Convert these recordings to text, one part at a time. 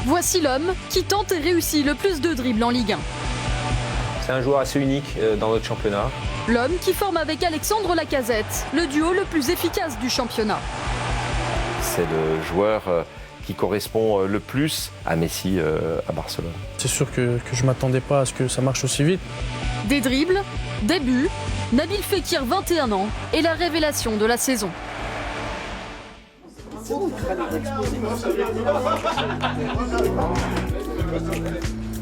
Voici l'homme qui tente et réussit le plus de dribbles en Ligue 1. C'est un joueur assez unique dans notre championnat. L'homme qui forme avec Alexandre Lacazette le duo le plus efficace du championnat. C'est le joueur qui correspond le plus à Messi à Barcelone. C'est sûr que je ne m'attendais pas à ce que ça marche aussi vite. Des dribbles, des buts, Nabil Fekir, 21 ans, est la révélation de la saison.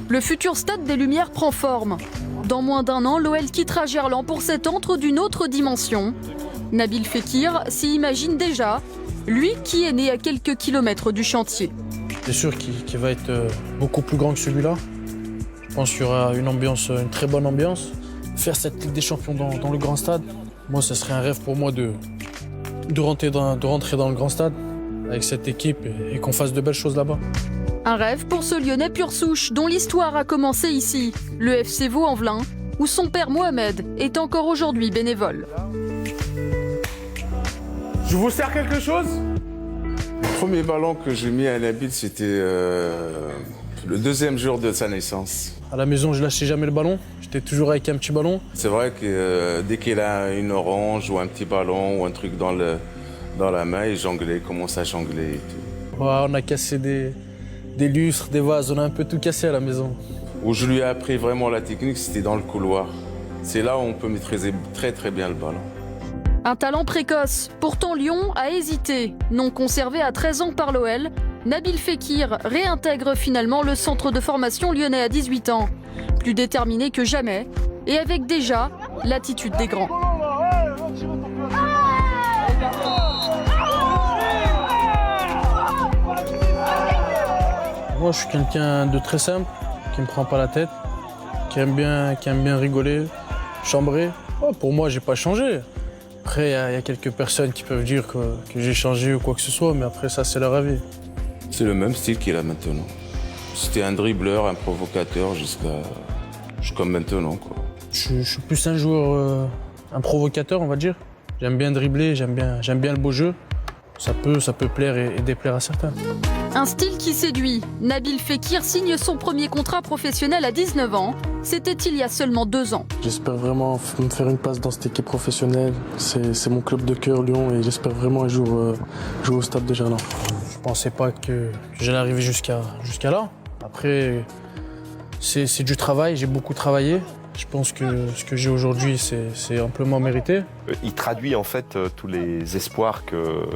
Le futur stade des Lumières prend forme. Dans moins d'un an, l'OL quittera Gerland pour s'étendre d'une autre dimension. Nabil Fekir s'y imagine déjà, lui qui est né à quelques kilomètres du chantier. C'est sûr qu'il va être beaucoup plus grand que celui-là. Je pense qu'il y aura une très bonne ambiance. Faire cette Ligue des Champions dans le grand stade, moi, ce serait un rêve pour moi de rentrer dans le grand stade avec cette équipe et qu'on fasse de belles choses là-bas. Un rêve pour ce Lyonnais pure souche dont l'histoire a commencé ici, le FC Vaux-en-Velin, où son père Mohamed est encore aujourd'hui bénévole. Je vous sers quelque chose? Le premier ballon que j'ai mis à Nabil, c'était le deuxième jour de sa naissance. À la maison, je lâchais jamais le ballon. J'étais toujours avec un petit ballon. C'est vrai que dès qu'il a une orange ou un petit ballon ou un truc dans la main, il commence à jongler et tout. Ouais, on a cassé des lustres, des vases, on a un peu tout cassé à la maison. Où je lui ai appris vraiment la technique, c'était dans le couloir. C'est là où on peut maîtriser très très bien le ballon. Un talent précoce. Pourtant, Lyon a hésité. Non conservé à 13 ans par l'OL, Nabil Fekir réintègre finalement le centre de formation lyonnais à 18 ans. Plus déterminé que jamais et avec déjà l'attitude des grands. Moi, je suis quelqu'un de très simple, qui ne me prend pas la tête, qui aime bien rigoler, chambrer. Oh, pour moi, j'ai pas changé. Après, il y a quelques personnes qui peuvent dire que j'ai changé ou quoi que ce soit, mais après, ça, c'est leur avis. C'est le même style qu'il a maintenant. C'était un dribbleur, un provocateur jusqu'à maintenant, quoi. Je suis plus un joueur, un provocateur, on va dire. J'aime bien dribbler, j'aime bien le beau jeu. Ça peut plaire et déplaire à certains. Un style qui séduit. Nabil Fekir signe son premier contrat professionnel à 19 ans. C'était il y a seulement 2 ans. J'espère vraiment me faire une place dans cette équipe professionnelle. C'est mon club de cœur, Lyon, et j'espère vraiment un jour jouer au stade de Gerland. Je ne pensais pas que j'allais arriver jusqu'à là. Après, c'est du travail, j'ai beaucoup travaillé. Je pense que ce que j'ai aujourd'hui, c'est amplement mérité. Il traduit en fait tous les espoirs que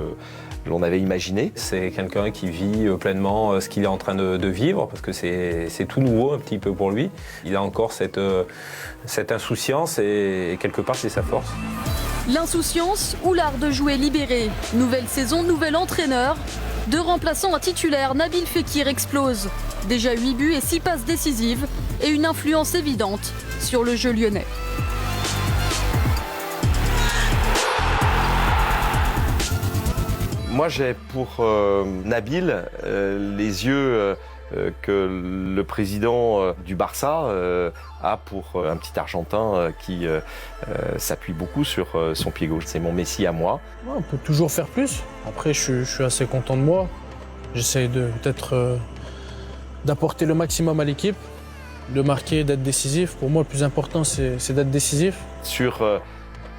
l'on avait imaginés. C'est quelqu'un qui vit pleinement ce qu'il est en train de vivre, parce que c'est tout nouveau un petit peu pour lui. Il a encore cette insouciance et quelque part c'est sa force. L'insouciance ou l'art de jouer libéré. Nouvelle saison, nouvel entraîneur. De remplaçant à titulaire, Nabil Fekir explose. Déjà 8 buts et 6 passes décisives et une influence évidente sur le jeu lyonnais. Moi, j'ai pour Nabil les yeux que le président du Barça a pour un petit Argentin qui s'appuie beaucoup sur son pied gauche. C'est mon Messi à moi. Ouais, on peut toujours faire plus. Après, je suis assez content de moi. J'essaye d'apporter le maximum à l'équipe, de marquer, d'être décisif. Pour moi, le plus important, c'est d'être décisif. Sur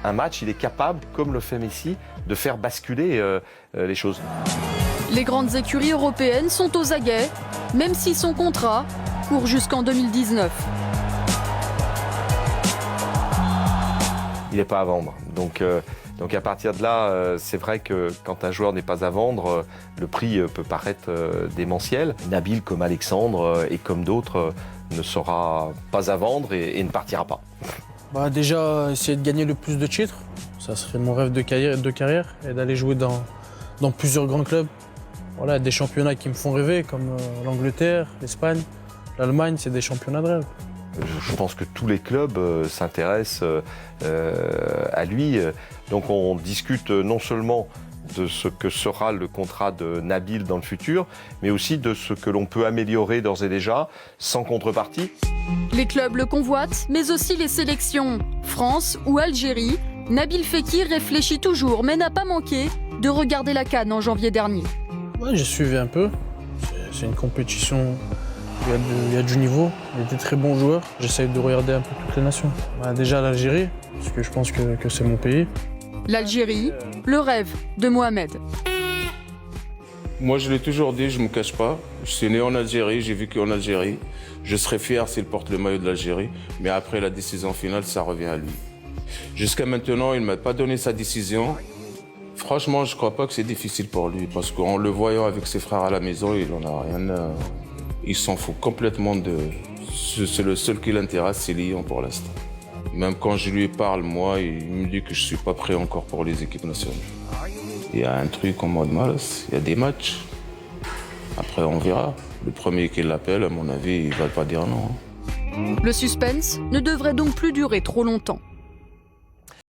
un match, il est capable, comme le fait Messi, de faire basculer les choses. Les grandes écuries européennes sont aux aguets, même si son contrat court jusqu'en 2019. Il n'est pas à vendre. Donc à partir de là, c'est vrai que quand un joueur n'est pas à vendre, le prix peut paraître démentiel. Nabil, comme Alexandre et comme d'autres, ne sera pas à vendre et ne partira pas. Déjà, essayer de gagner le plus de titres. Ça serait mon rêve de carrière et d'aller jouer dans plusieurs grands clubs. Voilà, des championnats qui me font rêver, comme l'Angleterre, l'Espagne, l'Allemagne, c'est des championnats de rêve. Je pense que tous les clubs s'intéressent à lui. Donc on discute non seulement de ce que sera le contrat de Nabil dans le futur, mais aussi de ce que l'on peut améliorer d'ores et déjà, sans contrepartie. Les clubs le convoitent, mais aussi les sélections. France ou Algérie, Nabil Fekir réfléchit toujours, mais n'a pas manqué de regarder la CAN en janvier dernier. Ouais, j'ai suivi un peu. C'est une compétition où il y a du niveau, il y a des très bons joueurs. J'essaye de regarder un peu toutes les nations. Déjà l'Algérie, parce que je pense que c'est mon pays. L'Algérie, le rêve de Mohamed. Moi, je l'ai toujours dit, je ne me cache pas. Je suis né en Algérie, j'ai vécu en Algérie. Je serais fier s'il porte le maillot de l'Algérie. Mais après la décision finale, ça revient à lui. Jusqu'à maintenant, il ne m'a pas donné sa décision. Franchement, je ne crois pas que c'est difficile pour lui. Parce qu'en le voyant avec ses frères à la maison, il n'en a rien à... Il s'en fout complètement de... C'est le seul qui l'intéresse, c'est Lyon pour l'instant. Même quand je lui parle, moi, il me dit que je ne suis pas prêt encore pour les équipes nationales. Il y a un truc en mode mars, il y a des matchs. Après, on verra. Le premier qui l'appelle, à mon avis, il ne va pas dire non. Le suspense ne devrait donc plus durer trop longtemps.